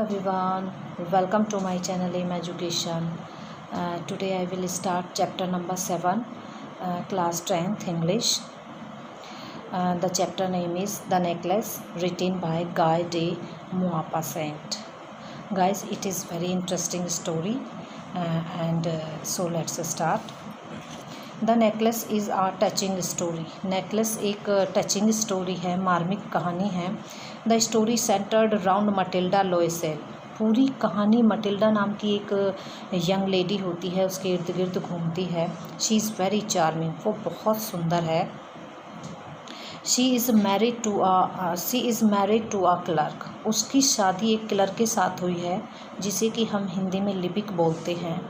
everyone, welcome to my channel Aim Education. Today I will start chapter number 7, class 10th English. The chapter name is The Necklace, written by Guy de Maupassant. Guys, it is very interesting story and so let's start. The necklace is a touching story. Necklace एक touching story है, मार्मिक कहानी है। The story centred round Matilda Loisel. पूरी कहानी Matilda नाम की एक यंग लेडी होती है, उसके इर्द गिर्द घूमती है। शी इज़ वेरी चार्मिंग, वो बहुत सुंदर है। She is married to a clerk. उसकी शादी एक क्लर्क के साथ हुई है, जिसे कि हम हिंदी में लिपिक बोलते हैं।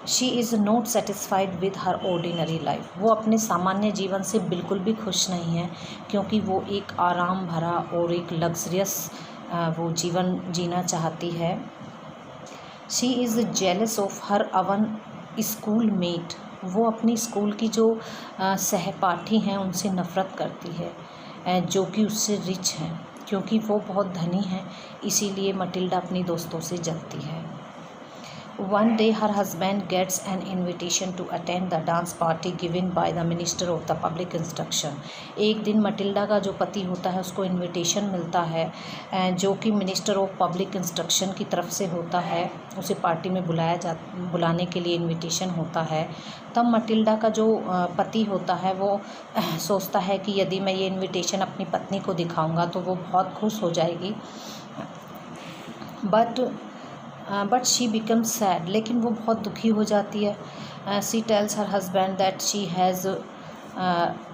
She is not satisfied with her ordinary life. वो अपने सामान्य जीवन से बिल्कुल भी खुश नहीं है, क्योंकि वो एक आराम भरा और एक लग्जरियस वो जीवन जीना चाहती है। She is jealous of her own school mate. वो अपनी स्कूल की जो सहपाठी हैं उनसे नफ़रत करती है, जो कि उससे रिच हैं। क्योंकि वो बहुत धनी हैं, इसीलिए मटिल्डा अपनी दोस्तों से जलती है। One day her husband gets an invitation to attend the dance party given by the Minister of the Public Instruction. एक दिन मटिल्डा का जो पति होता है उसको इनविटेशन मिलता है, जो कि मिनिस्टर ऑफ पब्लिक इंस्ट्रक्शन की तरफ से होता है। उसे पार्टी में बुलाने के लिए इनविटेशन होता है। तब मटिल्डा का जो पति होता है वो सोचता है कि यदि मैं ये इनविटेशन अपनी पत्नी को दिखाऊंगा तो वो बहुत खुश हो जाएगी। But she becomes sad. लेकिन वो बहुत दुखी हो जाती है। She tells her husband that she has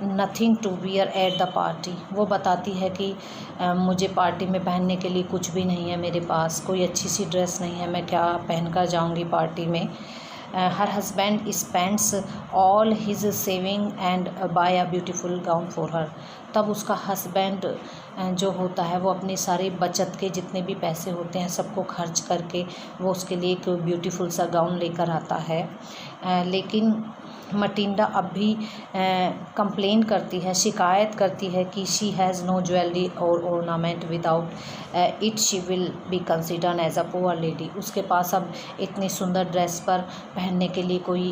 nothing to wear at the party. वो बताती है कि मुझे पार्टी में पहनने के लिए कुछ भी नहीं है, मेरे पास कोई अच्छी सी ड्रेस नहीं है, मैं क्या पहन कर जाऊँगी पार्टी में। Her husband spends all his saving and buy a beautiful gown for her. तब उसका हस्बैंड जो होता है वो अपने सारे बचत के जितने भी पैसे होते हैं सबको खर्च करके वो उसके लिए एक ब्यूटीफुल सा गाउन लेकर आता है। लेकिन मटिल्डा अब भी कंप्लेन करती है, शिकायत करती है कि शी हैज़ नो ज्वेलरी और ornament, without it she will be considered as a poor lady. उसके पास अब इतनी सुंदर ड्रेस पर पहनने के लिए कोई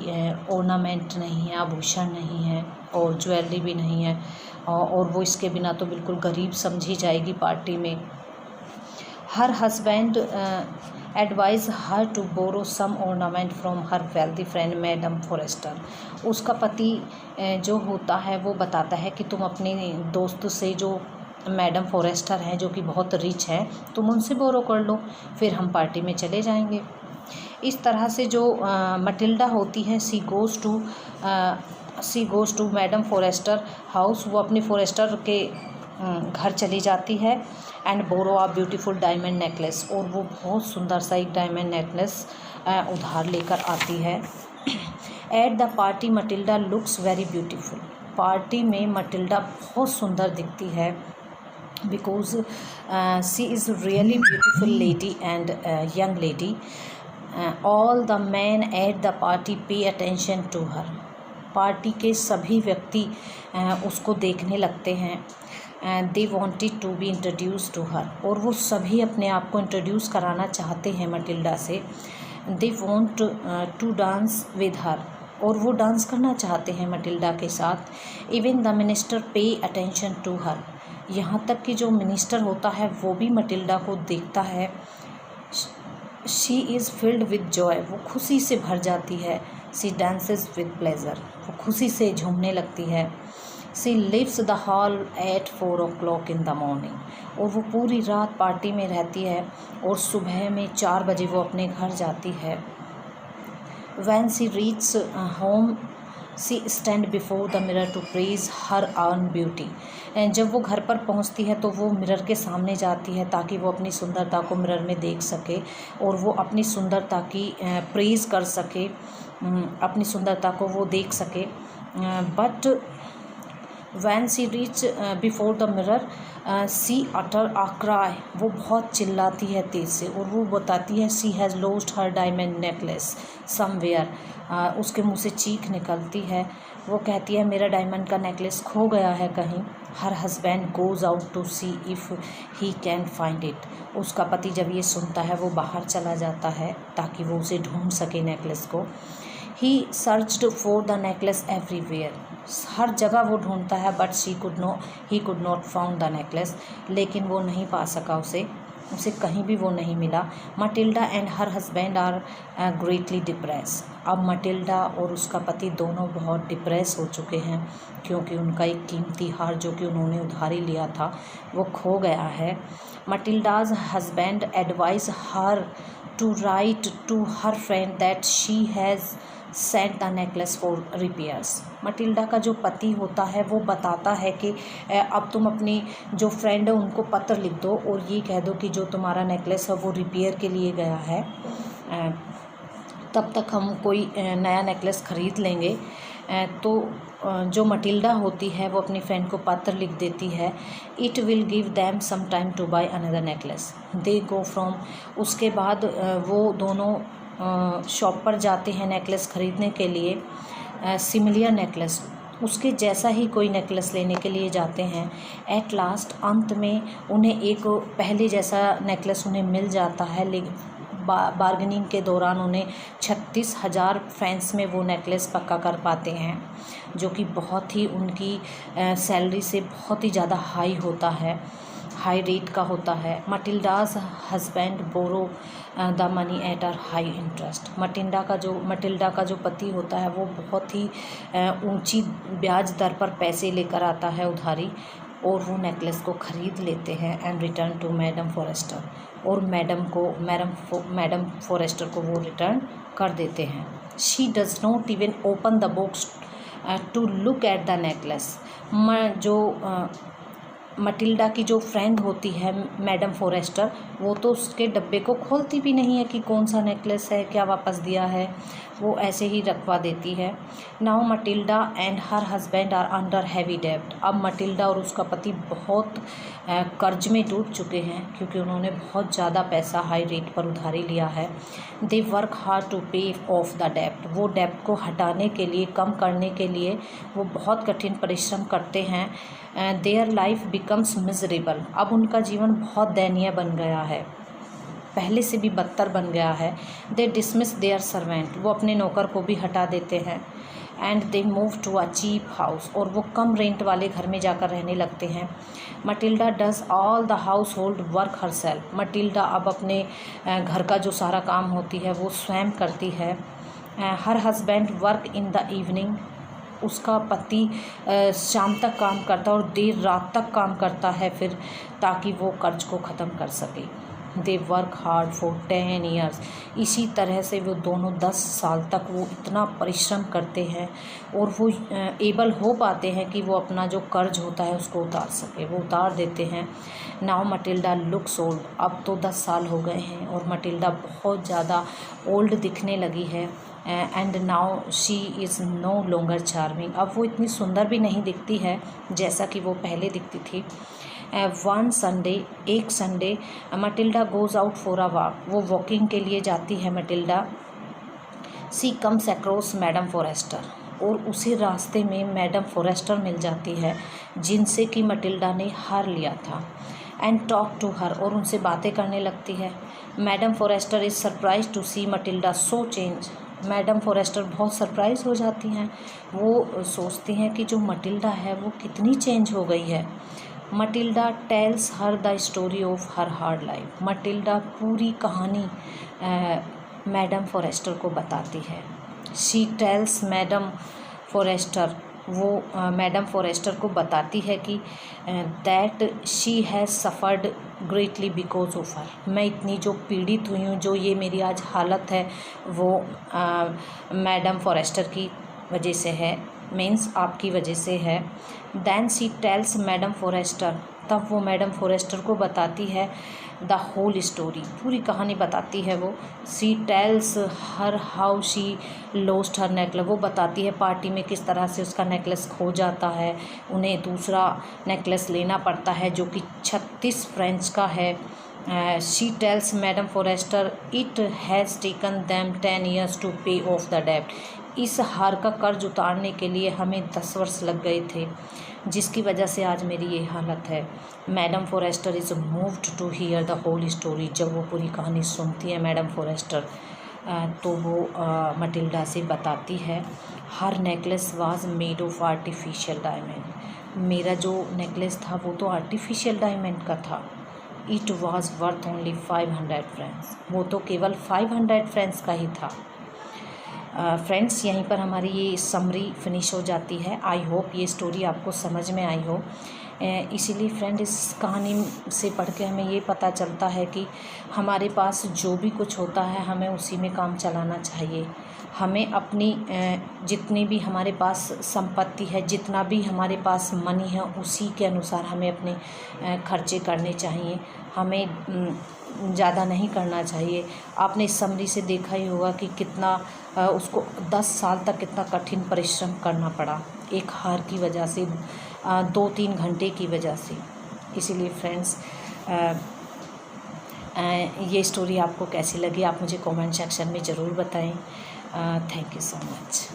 ऑर्नामेंट नहीं है, आभूषण नहीं है और ज्वेलरी भी नहीं है, और वो इसके बिना तो बिल्कुल गरीब समझी जाएगी पार्टी में। Her husband advise her to borrow some ornament from her wealthy friend madam Forestier. उसका पति जो होता है वो बताता है कि तुम अपने दोस्त से जो मैडम फॉरेस्टर हैं, जो कि बहुत रिच हैं, तुम उनसे बोरो कर लो, फिर हम पार्टी में चले जाएंगे। इस तरह से जो मटिल्डा होती है she goes to madam Forestier house. वो अपनी फॉरेस्टर के घर चली जाती है and borrow a beautiful diamond necklace. और वो बहुत सुंदर सा एक डायमंड नेकलेस उधार लेकर आती है। At the party Matilda looks very beautiful. Party में मटिल्डा बहुत सुंदर दिखती है, because she is really beautiful lady and young lady. All the man at the party pay attention to her. Party के सभी व्यक्ति उसको देखने लगते हैं। They wanted to be introduce to her. और वो सभी अपने आप को इंट्रोड्यूस कराना चाहते हैं मटिल्डा से। They want to dance with her. और वो डांस करना चाहते हैं मटिल्डा के साथ। Even the minister pay attention to her. यहाँ तक कि जो मिनिस्टर होता है वो भी मटिल्डा को देखता है। She is filled with joy. वो खुशी से भर जाती है। She dances with pleasure. वो खुशी से झूमने लगती है। She leaves the hall at 4 o'clock in the morning. और वो पूरी रात पार्टी में रहती है और सुबह में 4 बजे वो अपने घर जाती है। When she reach home she stand before the mirror to praise her own beauty. जब वो घर पर पहुंचती है तो वो मिरर के सामने जाती है ताकि वो अपनी सुंदरता को मिरर में देख सके और वो अपनी सुंदरता की प्रेज कर सके, अपनी सुंदरता को वो देख सके। But When she reached before the mirror, she uttered a cry. वो बहुत चिल्लाती है तेज़ से और वो बताती है she has lost her diamond necklace somewhere. उसके मुँह से चीख निकलती है, वो कहती है मेरा डायमंड का नेकलेस खो गया है कहीं. Her husband goes out to see if he can find it. उसका पति जब ये सुनता है वो बाहर चला जाता है ताकि वो उसे ढूंढ सके नेकलेस को. He searched for the necklace everywhere. हर जगह वो ढूंढता है but he could not found the necklace. लेकिन वो नहीं पा सका उसे कहीं भी वो नहीं मिला. Matilda and her husband are greatly depress. अब मटिल्डा और उसका पति दोनों बहुत डिप्रेस हो चुके हैं क्योंकि उनका एक कीमती हार जो कि उन्होंने उधारी लिया था वो खो गया है. Matilda's husband advise her to write to her friend that she has sent the necklace for repairs. Matilda का जो पति होता है वो बताता है कि अब तुम अपनी जो फ्रेंड है उनको पत्र लिख दो और ये कह दो कि जो तुम्हारा नेकलेस है वो रिपेयर के लिए गया है, तब तक हम कोई नया नेकलेस ख़रीद लेंगे. तो जो मटिल्डा होती है वो अपनी फ्रेंड को पत्र लिख देती है. It will give them some time to buy another necklace. They go from. उसके बाद वो दोनों शॉप पर जाते हैं नेकलेस ख़रीदने के लिए. सिमिलियर नेकलेस, उसके जैसा ही कोई नेकलेस लेने के लिए जाते हैं. एट लास्ट, अंत में उन्हें एक पहले जैसा नेकलेस उन्हें मिल जाता है. लेकिन बार्गेनिंग के दौरान उन्हें 36,000 फ्रेंच में वो नेकलेस पक्का कर पाते हैं जो कि बहुत ही उनकी सैलरी से बहुत ही ज़्यादा हाई रेट का होता है. Matilda's husband borrow the money at are high interest. Matilda का जो पति होता है वो बहुत ही ऊंची ब्याज दर पर पैसे लेकर आता है उधारी और वो नेकलेस को ख़रीद लेते हैं. And return to madam Forrester. और मैडम फॉरेस्टर को वो रिटर्न कर देते हैं. She does not even open the box to look at the necklace. Matilda की जो फ्रेंड होती है मैडम फॉरेस्टर, वो तो उसके डब्बे को खोलती भी नहीं है कि कौन सा नेकलेस है, क्या वापस दिया है, वो ऐसे ही रखवा देती है. Now Matilda and her husband are under heavy डेब्ट. अब मटिल्डा और उसका पति बहुत कर्ज में डूब चुके हैं क्योंकि उन्होंने बहुत ज़्यादा पैसा हाई रेट पर उधारी लिया है. They work hard to pay off the डेब्ट. वो डेब्ट को हटाने के लिए, कम करने के लिए वो बहुत कठिन परिश्रम करते हैं. Their life becomes miserable. अब उनका जीवन बहुत दयनीय बन गया है, पहले से भी बदतर बन गया है. They dismiss their servant. वो अपने नौकर को भी हटा देते हैं. And they move to a cheap house. और वो कम रेंट वाले घर में जाकर रहने लगते हैं. Matilda does all the house hold work herself. Matilda अब अपने घर का जो सारा काम होती है वो स्वयं करती है. Her husband work in the evening. उसका पति शाम तक काम करता है और देर रात तक काम करता है फिर ताकि वो कर्ज को ख़त्म कर सके. They work hard for 10 years. इसी तरह से वो दोनों 10 साल तक वो इतना परिश्रम करते हैं और वो एबल हो पाते हैं कि वो अपना जो कर्ज होता है उसको उतार सके. वो उतार देते हैं. Now Matilda looks old. अब तो 10 साल हो गए हैं और मटिल्डा बहुत ज़्यादा ओल्ड दिखने लगी है. And now she is no longer charming. अब वो इतनी सुंदर भी नहीं दिखती है जैसा कि वो पहले दिखती थी. वन संडे, एक Sunday, Matilda goes out for a walk. वो वॉकिंग के लिए जाती है मटिल्डा. सी कम्स अक्रॉस मैडम फॉरेस्टर. और उसी रास्ते में मैडम फॉरेस्टर मिल जाती है जिनसे कि मटिल्डा ने हार लिया था. And talk to her. और उनसे बातें करने लगती है. Madam Forrester is surprise to see Matilda so change. Madam Forrester बहुत सरप्राइज़ हो जाती हैं. वो सोचती हैं कि जो मटिल्डा है वो कितनी चेंज हो गई है. Matilda tells her the story of her hard life. Matilda पूरी कहानी मैडम फॉरेस्टर को बताती है. She tells madam Forrester. वो मैडम फॉरेस्टर को बताती है कि that she has suffered greatly because of her. मैं इतनी जो पीड़ित हुई हूँ, जो ये मेरी आज हालत है वो मैडम फॉरेस्टर की वजह से है, मीन्स आपकी वजह से है. Then she tells madam Forrester. तब वो मैडम फॉरेस्टर को बताती है द होल स्टोरी, पूरी कहानी बताती है वो। She tells her how she lost her necklace, वो बताती है पार्टी में किस तरह से उसका नेकलेस खो जाता है, उन्हें दूसरा नेकलेस लेना पड़ता है जो कि 36 फ्रेंच का है। She tells madam Forrester it has taken them 10 years to pay off the डेब्ट, इस हार का कर्ज उतारने के लिए हमें 10 वर्ष लग गए थे, जिसकी वजह से आज मेरी ये हालत है। Madam Forrester is moved to hear the whole story, जब वो पूरी कहानी सुनती है मैडम फॉरेस्टर तो वो मटिल्डा से बताती है, हर necklace was made of artificial diamond, मेरा जो नेकलेस था वो तो आर्टिफिशियल डायमंड का था। It was worth only 500 friends, वो तो केवल 500 फ्रेंड्स का ही था। फ्रेंड्स, यहीं पर हमारी ये समरी फिनिश हो जाती है। आई होप ये स्टोरी आपको समझ में आई हो। इसीलिए फ्रेंड, इस कहानी से पढ़ के हमें ये पता चलता है कि हमारे पास जो भी कुछ होता है हमें उसी में काम चलाना चाहिए। हमें अपनी जितनी भी हमारे पास संपत्ति है, जितना भी हमारे पास मनी है, उसी के अनुसार हमें अपने खर्चे करने चाहिए। हमें ज़्यादा नहीं करना चाहिए। आपने इस समरी से देखा ही होगा कि कितना उसको 10 साल तक कितना कठिन परिश्रम करना पड़ा एक हार की वजह से, 2-3 घंटे की वजह से। इसीलिए फ्रेंड्स, ये स्टोरी आपको कैसी लगी आप मुझे कमेंट सेक्शन में ज़रूर बताएं। Thank you so much.